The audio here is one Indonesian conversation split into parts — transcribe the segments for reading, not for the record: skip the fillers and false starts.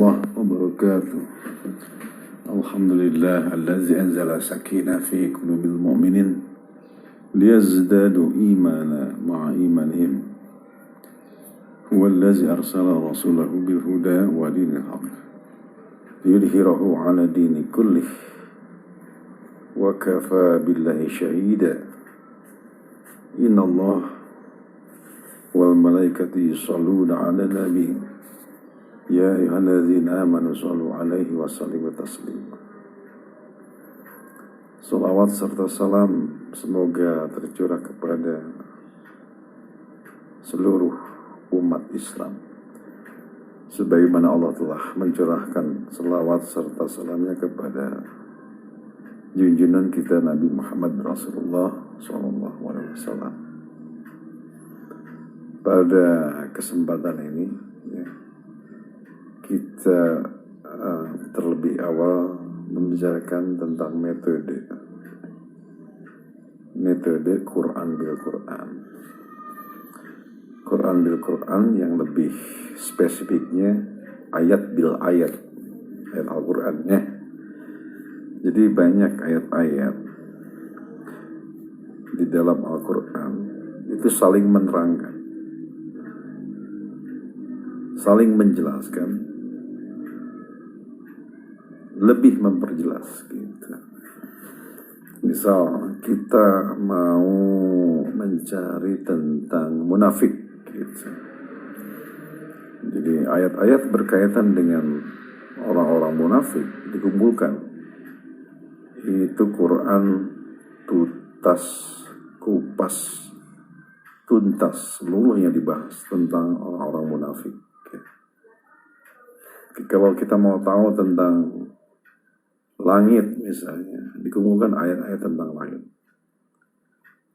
الله وبركاته. الحمد لله الذي أنزل سكينة في قلوب المؤمنين ليزدادوا إيمانا مع إيمانهم. هو الذي أرسل رسوله بالهدى ودين الحق ليظهره على الدين كله وكفى بالله شهيدا. إن الله والملائكة يصلون على النبي يا أيها الذين آمنوا صلوا عليه وسلموا تسليما. Salawat serta salam semoga tercurah kepada seluruh umat Islam, sebagaimana Allah telah mencurahkan salawat serta salamnya kepada junjungan kita Nabi Muhammad Rasulullah SAW. Pada kesempatan ini kita terlebih awal membicarakan tentang metode Quran bil Quran. Quran bil Quran yang lebih spesifiknya ayat bil ayat Al-Qurannya. Jadi banyak ayat-ayat di dalam Al-Quran itu saling menerangkan, saling menjelaskan, lebih memperjelas gitu. Misal kita mau mencari tentang munafik gitu. Jadi ayat-ayat berkaitan dengan orang-orang munafik dikumpulkan. Itu Quran kupas tuntas seluruhnya dibahas tentang orang-orang munafik. Kalau kita mau tahu tentang langit misalnya, dikumpulkan ayat-ayat tentang langit.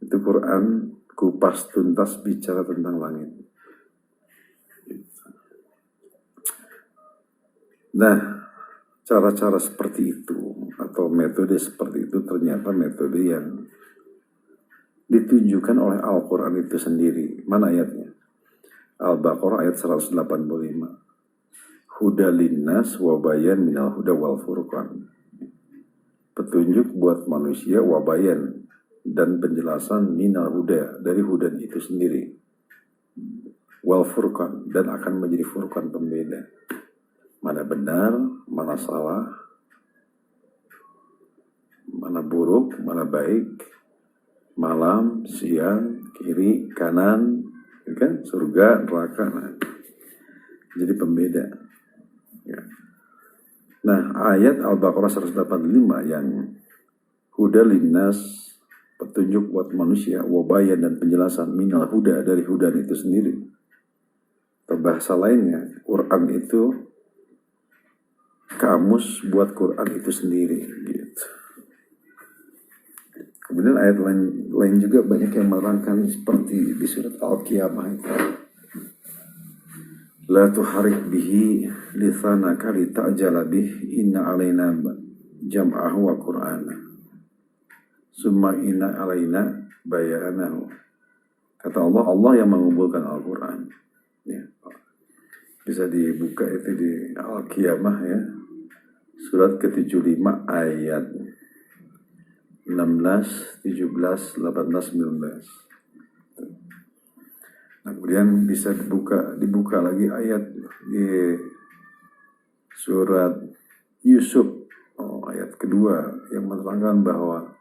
Itu Quran kupas tuntas bicara tentang langit. Nah, cara-cara seperti itu atau metode seperti itu ternyata metode yang ditunjukkan oleh Al-Quran itu sendiri. Mana ayatnya? Al-Baqarah ayat 185. Huda linnas wa bayan minal huda wal furqan. Petunjuk buat manusia wa bayan dan penjelasan minal huda dari hudan itu sendiri. Wal furqan dan akan menjadi furqan pembeda. Mana benar, mana salah, mana buruk, mana baik, malam, siang, kiri, kanan, kan? Surga, neraka. Nah. Jadi pembeda. Ya. Nah, ayat Al-Baqarah 185 yang huda linnas, petunjuk buat manusia, wabayan dan penjelasan minal huda dari hudan itu sendiri. Atau bahasa lainnya, Quran itu kamus buat Quran itu sendiri gitu. Kemudian ayat lain juga banyak yang menerangkan seperti di surat Al-Qiyamah itu. La tuharik bihi lisanaka lita'jala bih inna alaina jam'ahu wa qur'ana summa inna alaina bayanahu. Kata Allah yang mengumpulkan Al-Quran ya. Bisa dibuka itu di Al-Qiyamah ya, surat ke-75 ayat 16, 17, 18, 19. Nah, kemudian bisa dibuka lagi ayat di surat Yusuf, ayat kedua yang menerangkan bahwa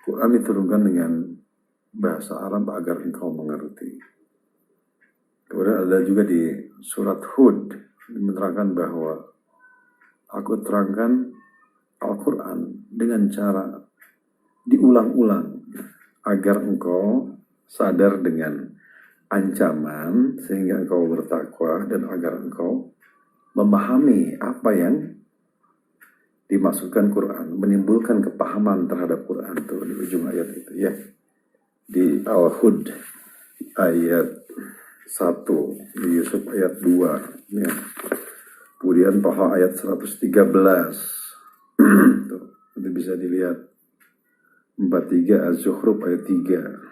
Quran diturunkan dengan bahasa Arab agar engkau mengerti. Kemudian ada juga di surat Hud menerangkan bahwa aku terangkan Al-Quran dengan cara diulang-ulang agar engkau sadar dengan ancaman sehingga engkau bertakwa dan agar engkau memahami apa yang dimaksudkan Quran, menimbulkan kepahaman terhadap Quran itu di ujung ayat itu ya. Di Al-Hud ayat 1, di Yusuf ayat 2 ya. Kemudian Taha ayat 113 tuh, itu bisa dilihat 43, Az-Zukhruf ayat 3,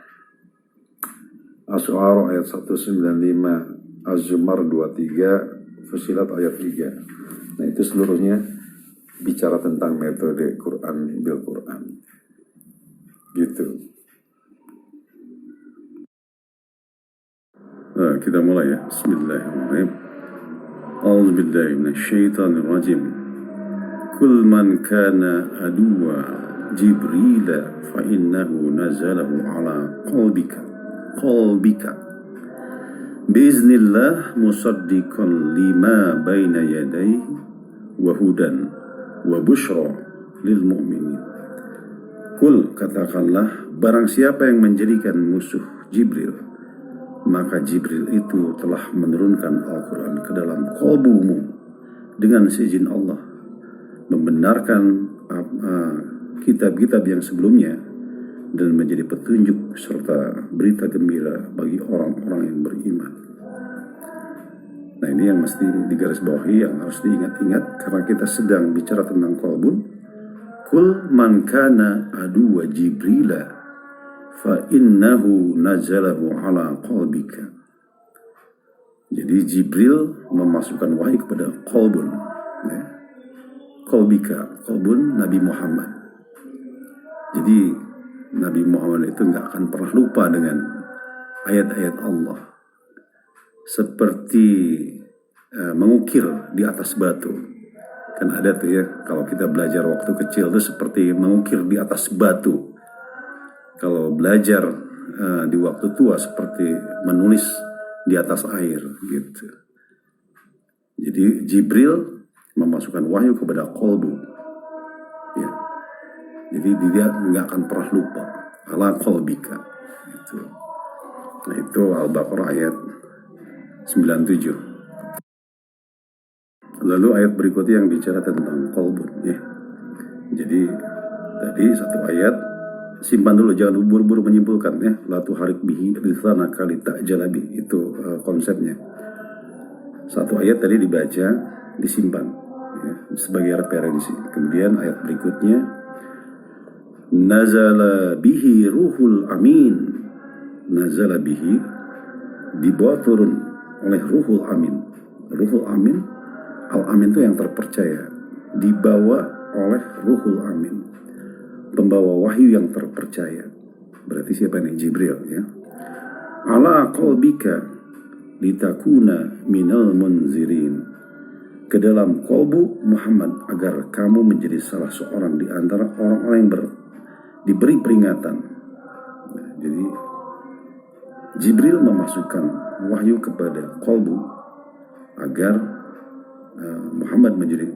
As-Su'ara ayat 195, Az-Zumar 23, Fussilat ayat 3. Nah itu seluruhnya bicara tentang metode Quran bil Quran. Gitu. Nah, kita mulai ya. Bismillahirrahmanirrahim. A'udzubillahi minasyaitonirrajim. Kul man kana aduwa Jibril fa innahu nazalahu ala qalbika biiznillah musaddiqan lima baina yadayhi wa hudan wa busyra lil mu'minin. Kul, katakanlah, barang siapa yang menjadikan musuh Jibril, maka Jibril itu telah menurunkan Al-Quran ke dalam qalbumu dengan seizin Allah, membenarkan kitab-kitab yang sebelumnya dan menjadi petunjuk serta berita gembira bagi orang-orang yang beriman. Nah ini yang mesti digarisbawahi, yang harus diingat-ingat karena kita sedang bicara tentang qalbun. Kul man kana aduwa Jibrila fa innahu nazalahu ala qalbika. Jadi Jibril memasukkan wahyu kepada qalbun, ya. Qalbika, qalbun Nabi Muhammad. Jadi Nabi Muhammad itu nggak akan pernah lupa dengan ayat-ayat Allah, seperti mengukir di atas batu. Kan ada tuh ya, kalau kita belajar waktu kecil itu seperti mengukir di atas batu. Kalau belajar di waktu tua seperti menulis di atas air gitu. Jadi Jibril memasukkan wahyu kepada qalbu, ya. Jadi dia nggak akan pernah lupa ala qalbika gitu. Nah itu Al-Baqarah ayat 97. Lalu ayat berikutnya yang bicara tentang qalbun, ya. Jadi tadi satu ayat, simpan dulu, jangan buru-buru menyimpulkan, ya. La tuharik bihi lisanaka litajalabi, itu konsepnya. Satu ayat tadi dibaca, disimpan, ya, sebagai referensi. Kemudian ayat berikutnya, nazala bihi ruhul amin. Nazala bihi, dibawa turun oleh ruhul amin. Ruhul amin, al-amin itu yang terpercaya, dibawa oleh ruhul amin, pembawa wahyu yang terpercaya. Berarti siapa nih? Jibril, ya. Ala qalbika litakuna minal munzirin, ke dalam qalbu Muhammad agar kamu menjadi salah seorang di antara orang-orang yang diberi peringatan. Nah, jadi Jibril memasukkan wahyu kepada qalbu agar Muhammad menjadi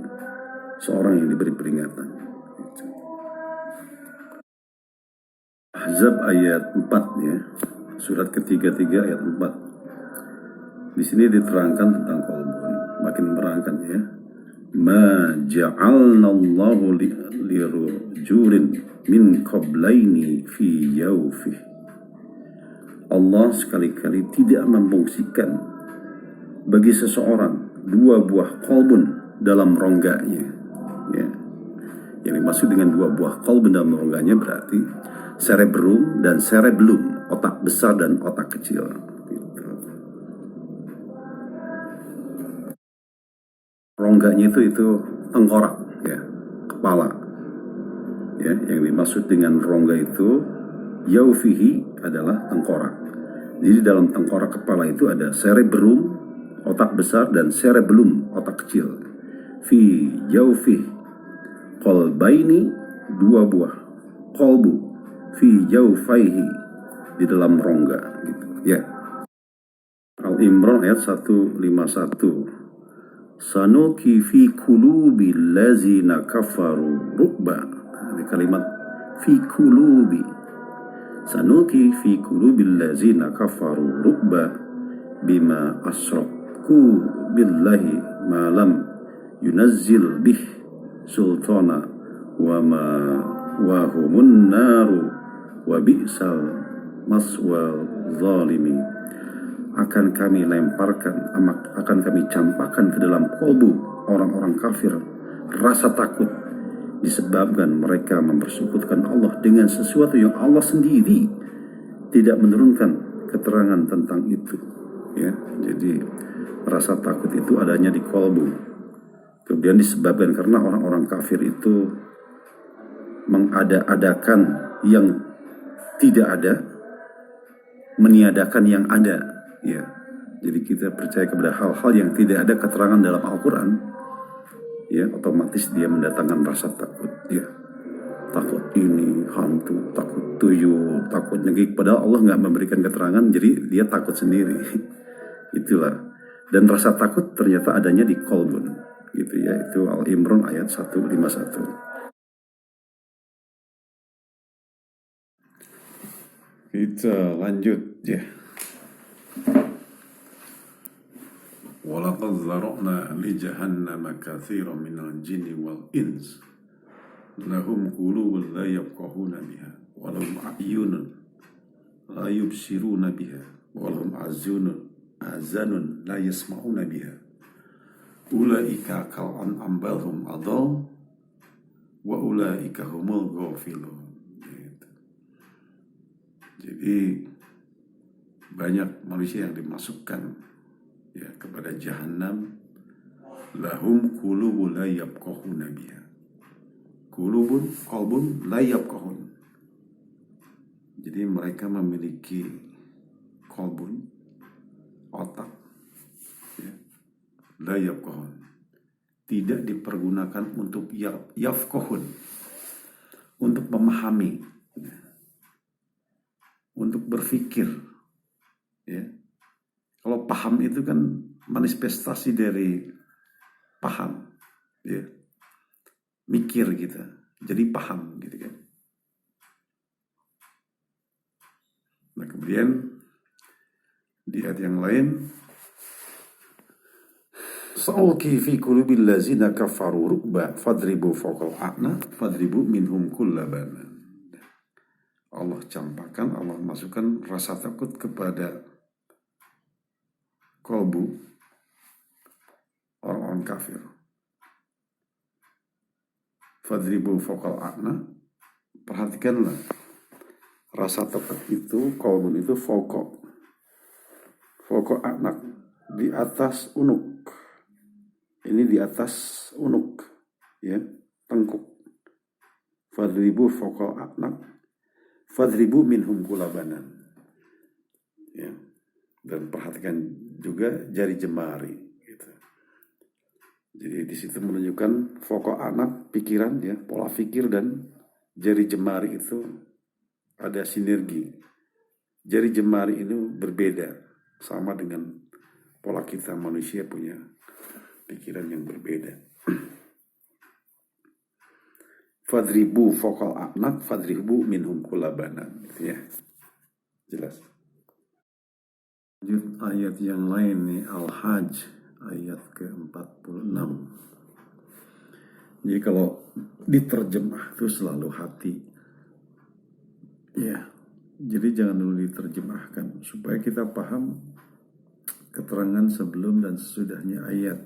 seorang yang diberi peringatan. Ahzab ayat 4, ya. Surat ke-33 ayat 4. Di sini diterangkan tentang qalbun, makin menerangkan, ya. Ma ja'alnallahu lirujulin min qablaini fi yawfih. Allah sekali-kali tidak memfungsikan bagi seseorang dua buah qalbun dalam rongganya, ya. Yang dimaksud dengan dua buah qalbun dalam rongganya berarti cerebrum dan cerebellum, otak besar dan otak kecil, gitu. Rongganya itu tengkorak, ya, kepala, ya. Yang dimaksud dengan rongga itu yaufihi adalah tengkorak. Jadi dalam tengkorak kepala itu ada cerebrum, otak besar, dan cerebellum, otak kecil. Fi jaufih qalbaini, dua buah qalbu, fi jaufaihi, di dalam rongga, gitu, ya. Al-Imran ayat 151. Sanuki fi qulubi allazina kafaru rukba. Ini kalimat fi qulubi. Sanuki fi qulubil ladzina kafaru rukba bima asraku billahi ma lam yunazzil bih sultana wa ma wa humun naru wa bi'sal maswal zalimi. Akan kami lemparkan, akan kami campakkan ke dalam kalbu orang-orang kafir rasa takut disebabkan mereka mempersekutukan Allah dengan sesuatu yang Allah sendiri tidak menurunkan keterangan tentang itu, ya. Jadi rasa takut itu adanya di kolbu. Kemudian disebabkan karena orang-orang kafir itu mengada-adakan yang tidak ada, meniadakan yang ada, ya. Jadi kita percaya kepada hal-hal yang tidak ada keterangan dalam Al-Quran, ya, otomatis dia mendatangkan rasa takut, ya. Takut ini hantu, takut tuyul, takut nyegik. Padahal Allah nggak memberikan keterangan, jadi dia takut sendiri. Itulah. Dan rasa takut ternyata adanya di kolbun, gitu ya. Itu Al-Imran ayat 151. Kita lanjut ya. Walaqad zara'na li jahannama katsiran minal jinni wal ins lahum qulubun la yafqahuna biha wa lahum a'yunun la yubsiruna biha wa lahum azanun la yasma'una biha ulaika kal an'am bal hum adall wa ulaika humul ghafilun. Jadi banyak manusia yang dimasukkan ya kepada jahanam, lahum qulubun la yafqahuna biha. Qalbun la yafqahun. Jadi mereka memiliki qalbun, otak, ya, la yafqahun. Tidak dipergunakan untuk yafqahun, untuk memahami, ya, untuk berpikir, ya. Kalau paham itu kan manifestasi dari paham, ya. Mikir kita, jadi paham gitu kan. Nah kemudian di ayat yang lain, sa'ulqi fi qulubil ladzina kafaru ru'ba fadribu fawqal a'naq fadribu minhum kulla banan. Allah campakkan, Allah masukkan rasa takut kepada kolbu orang-orang kafir. Fadribu fawqal a'naq. Perhatikanlah, rasa takut itu, kolbu itu fawqa a'naq, di atas unuk. Ini di atas unuk, ya, tengkuk. Fadribu fawqal a'naq fadribu minhum kulabanan, ya. Dan perhatikan juga jari jemari gitu. Jadi di situ menunjukkan fawqa a'naq, pikiran, ya, pola pikir, dan jari jemari itu ada sinergi. Jari jemari itu berbeda, sama dengan pola kita manusia punya pikiran yang berbeda. Fadribu fawqal a'naq fadribu minhum kulabanan, gitu ya. Jelas. Lanjut ayat yang lain nih, Al-Hajj ayat ke-46. Jadi kalau diterjemah itu selalu hati, ya. Jadi jangan dulu diterjemahkan supaya kita paham keterangan sebelum dan sesudahnya ayat.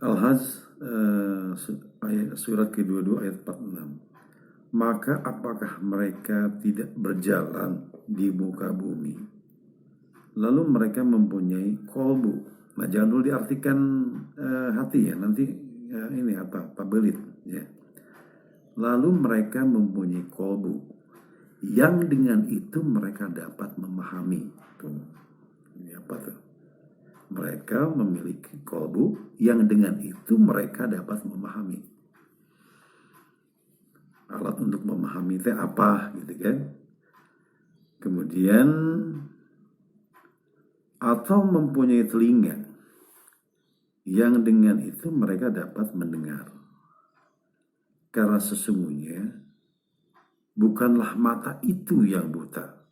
Al-Hajj ayat surat ke-22 ayat 46. Maka apakah mereka tidak berjalan di muka bumi, lalu mereka mempunyai kolbu. Nah jangan dulu diartikan hati, ya, nanti ini apa belit, ya. Lalu mereka mempunyai kolbu yang dengan itu mereka dapat memahami. Tuh, ini apa tuh? Mereka memiliki kolbu yang dengan itu mereka dapat memahami. Alat untuk memahami itu apa, gitu kan? Kemudian atau mempunyai telinga yang dengan itu mereka dapat mendengar. Karena sesungguhnya bukanlah mata itu yang buta,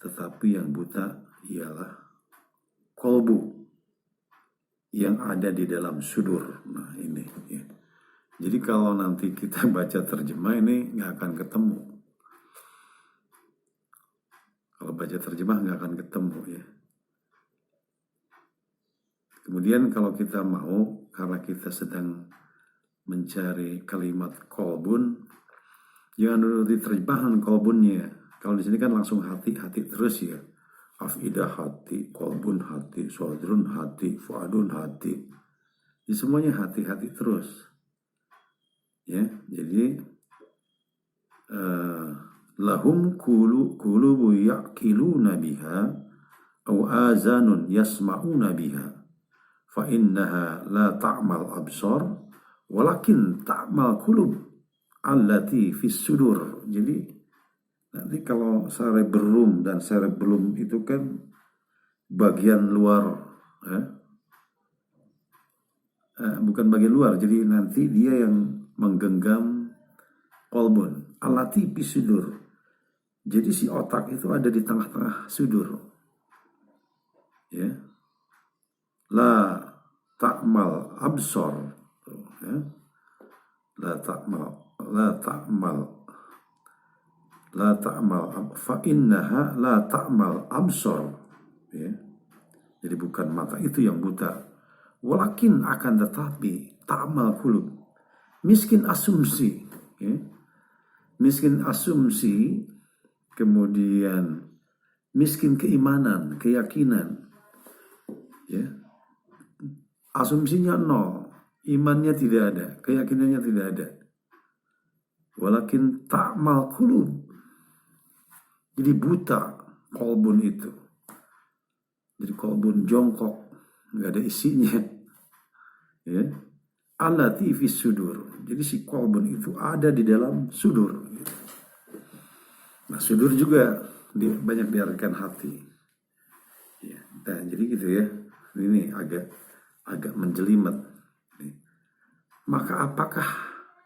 tetapi yang buta ialah kolbu yang ada di dalam sudur. Nah ini, ya. Jadi kalau nanti kita baca terjemah ini nggak akan ketemu. Kalau baca terjemah nggak akan ketemu, ya. Kemudian kalau kita mau, karena kita sedang mencari kalimat kolbun, jangan dulu diterjemahkan kolbunnya. Kalau di sini kan langsung hati-hati terus, ya. afidah hati, qalbun hati, sodrun hati, fuadun hati. Jadi semuanya hati-hati terus. Ya, jadi lahum qulubu ya'qiluna biha aw azanun yasma'una biha fa innaha la ta'mal absar walakin ta'mal qulub allati fis sudur. Jadi nanti kalau cerebrum dan cerebellum itu kan bagian luar, bukan bagian luar, jadi nanti dia yang menggenggam qalbun allati fis sudur. Jadi si otak itu ada di tengah-tengah sudur. Ya. La ta'mal absar. Ya. La ta'mal fa innaha la ta'mal absar. Ya. Jadi bukan mata itu yang buta. Walakin akan tetapi ta'mal qulub. Miskin asumsi. Ya. Miskin asumsi, kemudian miskin keimanan, keyakinan. Ya. Asumsinya nol, imannya tidak ada, keyakinannya tidak ada. Walakin ta'mal qulub. Jadi buta qalbun itu. Jadi qalbun jongkok, nggak ada isinya. Ya. Allati fis sudur. Jadi si qalbun itu ada di dalam sudur. Nah, sudur juga banyak diartikan hati. Ya. Nah, jadi gitu ya. Ini agak menjelimet. Maka apakah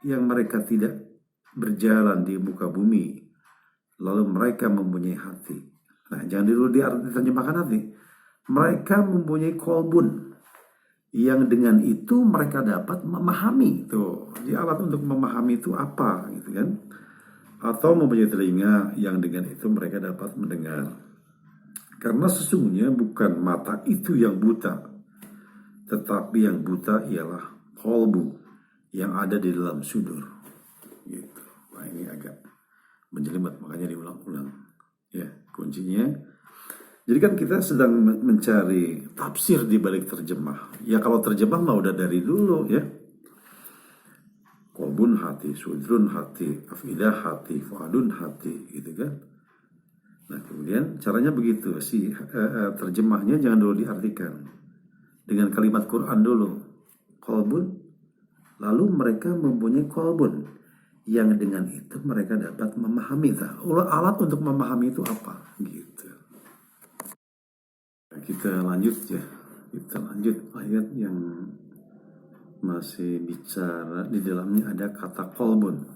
yang mereka tidak berjalan di muka bumi lalu mereka mempunyai hati? Nah, jangan dulu diterjemahkan hati. Mereka mempunyai qalbun yang dengan itu mereka dapat memahami. Tuh, jadi alat untuk memahami itu apa gitu kan? Atau mempunyai telinga yang dengan itu mereka dapat mendengar. Karena sesungguhnya bukan mata itu yang buta, tetapi yang buta ialah qalbu yang ada di dalam sudur. Gitu. Nah, ini agak menjelimet, makanya diulang-ulang. Ya, kuncinya. Jadi kan kita sedang mencari tafsir di balik terjemah. Ya kalau terjemah mah udah dari dulu ya. Qalbun hati, sudrun hati, afidah hati, fuadun hati, gitu kan. Nah kemudian caranya begitu, terjemahnya jangan dulu diartikan dengan kalimat Quran dulu, qalbun, lalu mereka mempunyai qalbun yang dengan itu mereka dapat memahami. Alat untuk memahami itu apa? Gitu. Nah, kita lanjut ya, ayat yang masih bicara di dalamnya ada kata qalbun.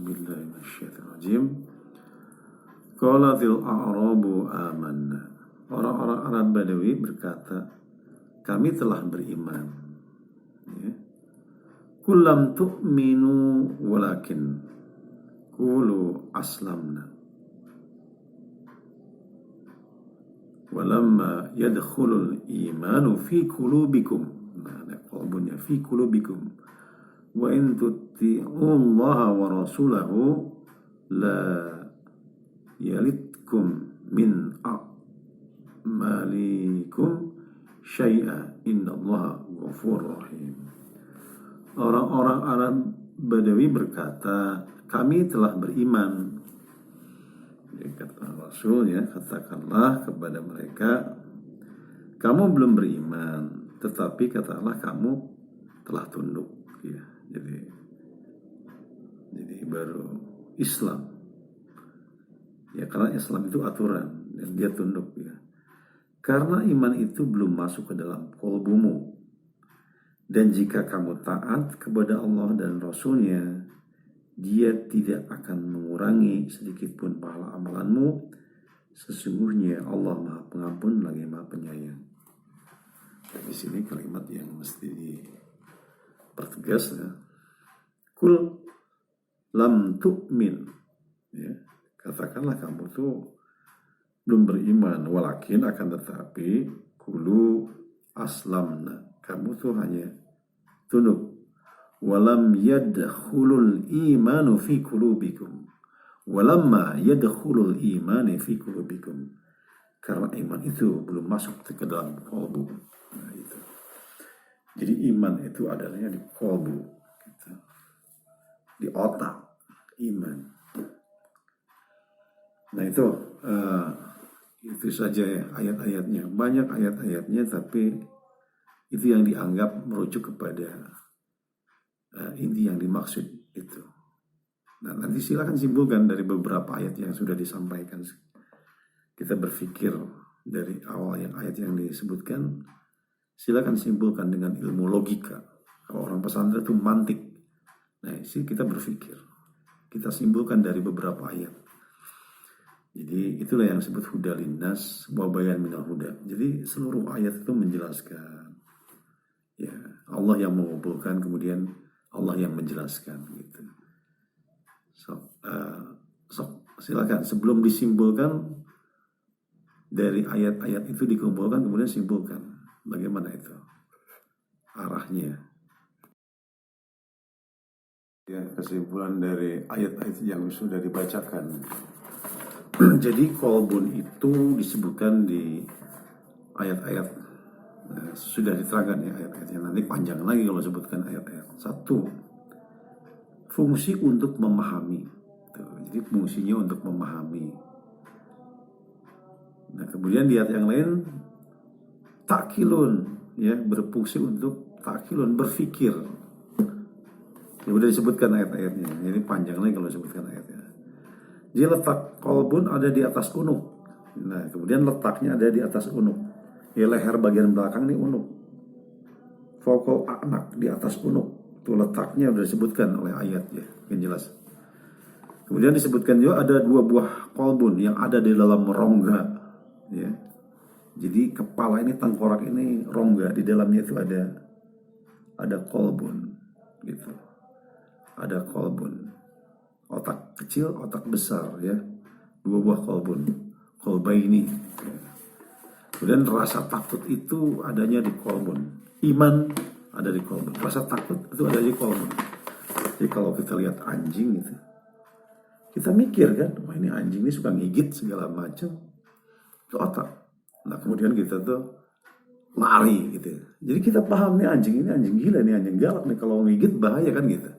Bismillahirrahmanirrahim. Qalatil a'rabu amanna. Orang-orang Arab Badawi berkata, kami telah beriman. Ya. Kullam tu'minu walakin qulu aslamna. Walamma yadkhulul imanu fi qulubikum. Nah, qalbunnya fi qulubikum. Wa in tuti'ullaha wa rasulahu la yalitkum min a'malikum syai'a innallaha ghafurur rahim. Orang-orang Arab Badawi berkata, kami telah beriman. Ya, kata Rasul ya, katakanlah kepada mereka, kamu belum beriman, tetapi katakanlah kamu telah tunduk. Ya, jadi baru Islam. Ya, karena Islam itu aturan dan dia tunduk ya. Karena iman itu belum masuk ke dalam qalbumu. Dan jika kamu taat kepada Allah dan Rasulnya, dia tidak akan mengurangi sedikit pun pahala amalanmu. Sesungguhnya Allah Maha Pengampun lagi Maha Penyayang. Di sini kalimat yang mesti dipertegas ya. Kul lam tu'min. Ya. Katakanlah kamu tuh belum beriman, walakin akan tetapi kulu aslamna. Kamu tuh hanya tunduk. Walam yadkhulul imanu fi qulubikum. Walamma yadkhulul imani fi qulubikum. karena iman itu belum masuk ke dalam kolbu. Nah, itu. Jadi iman itu adanya di kolbu, gitu. Di otak, iman. Nah itu saja ya ayat-ayatnya. Banyak ayat-ayatnya, tapi itu yang dianggap merujuk kepada inti yang dimaksud itu. Nah, nanti silakan simpulkan dari beberapa ayat yang sudah disampaikan. Kita berpikir dari awal ayat yang disebutkan, silakan simpulkan dengan ilmu logika. Kalau orang pesantren itu mantik. Nah, kita berpikir. Kita simpulkan dari beberapa ayat. Jadi itulah yang disebut huda linnas wa bayan minal huda. Jadi seluruh ayat itu menjelaskan. Ya, Allah yang mengumpulkan, kemudian Allah yang menjelaskan gitu. Silakan sebelum disimpulkan dari ayat-ayat itu dikumpulkan, kemudian simpulkan bagaimana itu arahnya. Ya, kesimpulan dari ayat-ayat yang sudah dibacakan. Jadi kolbun itu disebutkan di ayat-ayat, sudah diterangkan ya ayat-ayatnya. Nanti panjang lagi kalau sebutkan ayat-ayat. 1, fungsi untuk memahami. Jadi fungsinya untuk memahami. Nah, kemudian di ayat yang lain takkilun, ya, berfungsi untuk takkilun, berpikir. Ya udah disebutkan ayat-ayatnya. Jadi panjang lagi kalau disebutkan ayatnya. Jadi letak kolbun ada di atas unuk. Nah, kemudian letaknya ada di atas unuk. Ya, leher bagian belakang ini unuk. Fokol anak di atas unuk. Itu letaknya sudah disebutkan oleh ayat ya, yang jelas. Kemudian disebutkan juga ada 2 buah kolbun yang ada di dalam rongga. Ya. Jadi kepala ini, tengkorak ini rongga, di dalamnya itu ada kolbun, gitu. Ada kolbun. Otak kecil, otak besar, ya. 2 buah kolbun, kolbaini. Ya. Kemudian rasa takut itu adanya di kolbun. Iman ada di kolbun. Rasa takut itu ada di kolbun. Jadi kalau kita lihat anjing itu, kita mikir kan, wah ini anjing ini suka ngigit segala macam. Itu otak. Nah kemudian kita tuh lari gitu. Jadi kita paham nih anjing ini anjing gila, nih anjing galak nih, kalau ngigit bahaya kan gitu.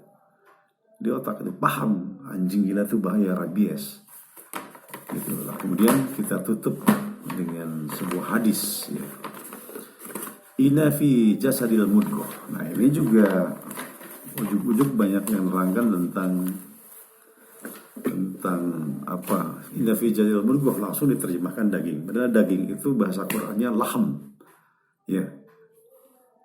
Di otak itu paham anjing gila itu bahaya, rabies. Gitu. Nah, kemudian kita tutup dengan sebuah hadis ya. Inna fi jasadil mudghah. Nah ini juga ujuk-ujuk banyak yang nerangkan tentang apa. Inna fi jasadil mudghah langsung diterjemahkan daging. Padahal daging itu bahasa Qur'annya lahm. Ya.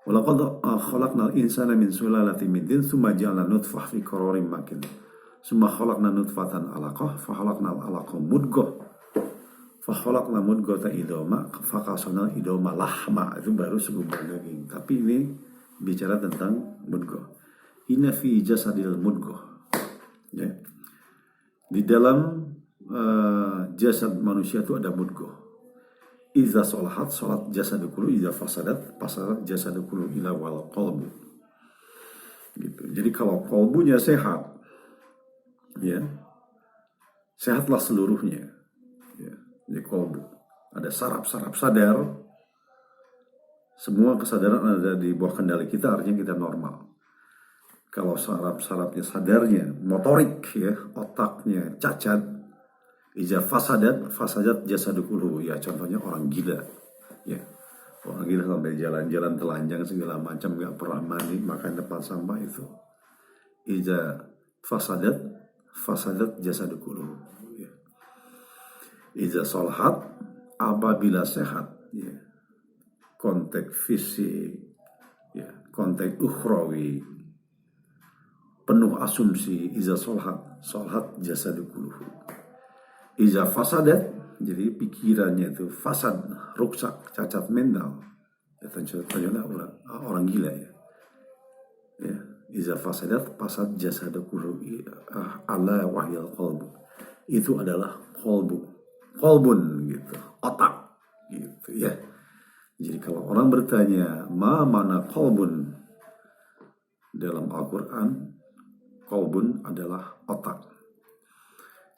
Walaqad khalaqnal insana min sulalatin min tin tsumma ja'alna nutfah fi qararin makin. Tsumma khalaqna nutfatan 'alaqah fa khalaqnal 'alaqah mudghah. Fa khalaqna mudghata idoma fa qasana idoma lahma. Itu baru segumpal daging. Tapi ini bicara tentang mudghah. Inna fi jasadil mudghah. Ya. Di dalam jasad manusia itu ada mudghah. Iza sholahat sholat jasadu kullu, iza fasadat jasadu kullu ila wal qalbu. Gitu. Jadi kalau qalbunya sehat, ya, sehatlah seluruhnya. Ya. Jadi qalbu ada saraf-saraf sadar, semua kesadaran ada di bawah kendali kita, artinya kita normal. Kalau saraf-sarafnya sadarnya, motorik ya, otaknya cacat, iza fasadat jasadu kullu, ya contohnya orang gila ya, orang gila sampai jalan-jalan telanjang segala macam, nggak pernah mandi, makan tempat sampah, itu iza fasadat jasadu kullu ya. Iza sholahat, apabila sehat ya, konteks fisik ya, konteks ukhrawi penuh asumsi. Iza sholahat jasadu kullu. Iza fasadat, jadi pikirannya itu fasad, rusak, cacat mental. Ya, ternyata orang gila ya. Ya, iza fasadat fasad jasadu kullu ala wahyal qalbu. Itu adalah qalbun gitu, otak gitu ya. Jadi kalau orang bertanya mana qalbun dalam Al-Qur'an, qalbun adalah otak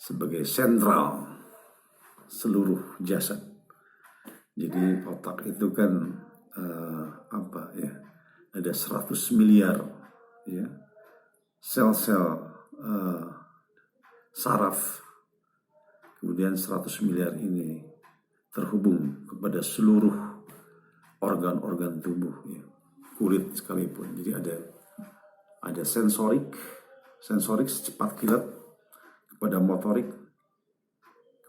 sebagai sentral seluruh jasad. Jadi otak itu kan apa ya? Ada 100 miliar ya sel-sel saraf. Kemudian 100 miliar ini terhubung kepada seluruh organ-organ tubuh ya. Kulit sekalipun. Jadi ada sensorik secepat kilat kepada motorik.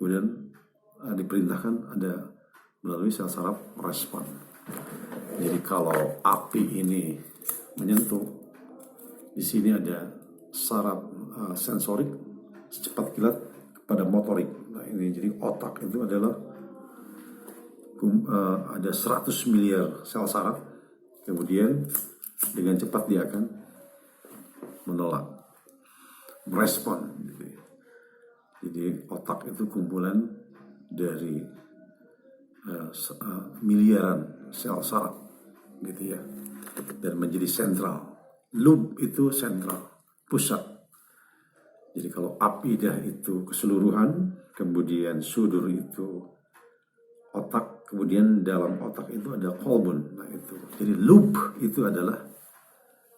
Kemudian diperintahkan ada melalui sel saraf respon. Jadi kalau api ini menyentuh, di sini ada saraf sensorik secepat kilat kepada motorik. Nah ini jadi otak itu adalah ada 100 miliar sel saraf. Kemudian dengan cepat dia akan menolak, merespon. Jadi otak itu kumpulan dari miliaran sel saraf gitu ya, dan menjadi sentral. Loop itu sentral, pusat. Jadi kalau apidah itu keseluruhan, kemudian sudur itu otak, kemudian dalam otak itu ada kolbun. Nah itu. Jadi loop itu adalah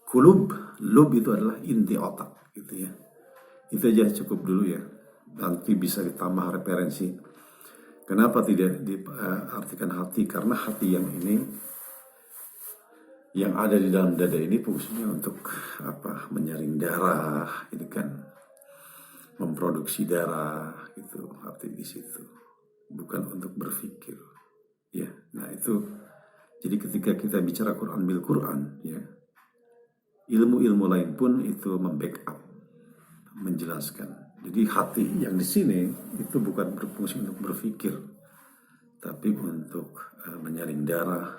kulub, loop itu adalah inti otak gitu ya. Itu aja cukup dulu ya. Nanti bisa ditambah referensi. Kenapa tidak diartikan hati? Karena hati yang ini, yang ada di dalam dada ini fungsinya untuk apa? Menyaring darah, ini kan memproduksi darah, itu hati di situ. Bukan untuk berpikir. Ya, nah itu. Jadi ketika kita bicara Quran bil Quran, ya, ilmu-ilmu lain pun itu membackup, menjelaskan. Jadi hati yang di sini itu bukan berfungsi untuk berpikir, tapi untuk menyaring darah,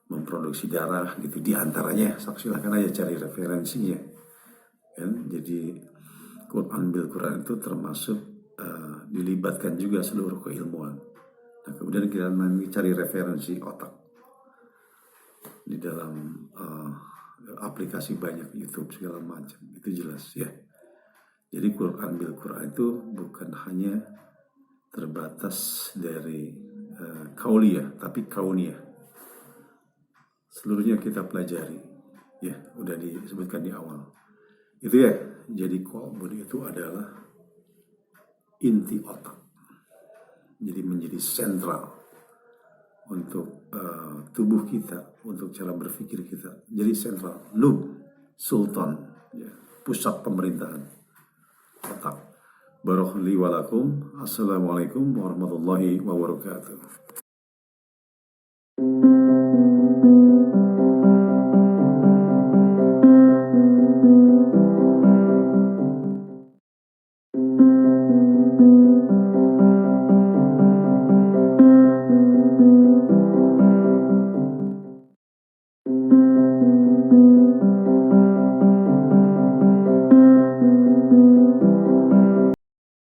memproduksi darah gitu. Di antaranya, silahkan aja cari referensinya. Kan? Jadi Quran bil Quran itu termasuk dilibatkan juga seluruh keilmuan. Nah kemudian kita nanti cari referensi otak di dalam aplikasi banyak YouTube segala macam, itu jelas ya. Jadi Quran bil Quran itu bukan hanya terbatas dari kauliyah, tapi kauniyah. Seluruhnya kita pelajari. Ya, udah disebutkan di awal. Itu ya, jadi kolbun itu adalah inti otak. Jadi menjadi sentral untuk tubuh kita, untuk cara berpikir kita. Jadi sentral, loop, sultan, ya, pusat pemerintahan otak. Barakallahu walakum. Assalamualaikum warahmatullahi wabarakatuh.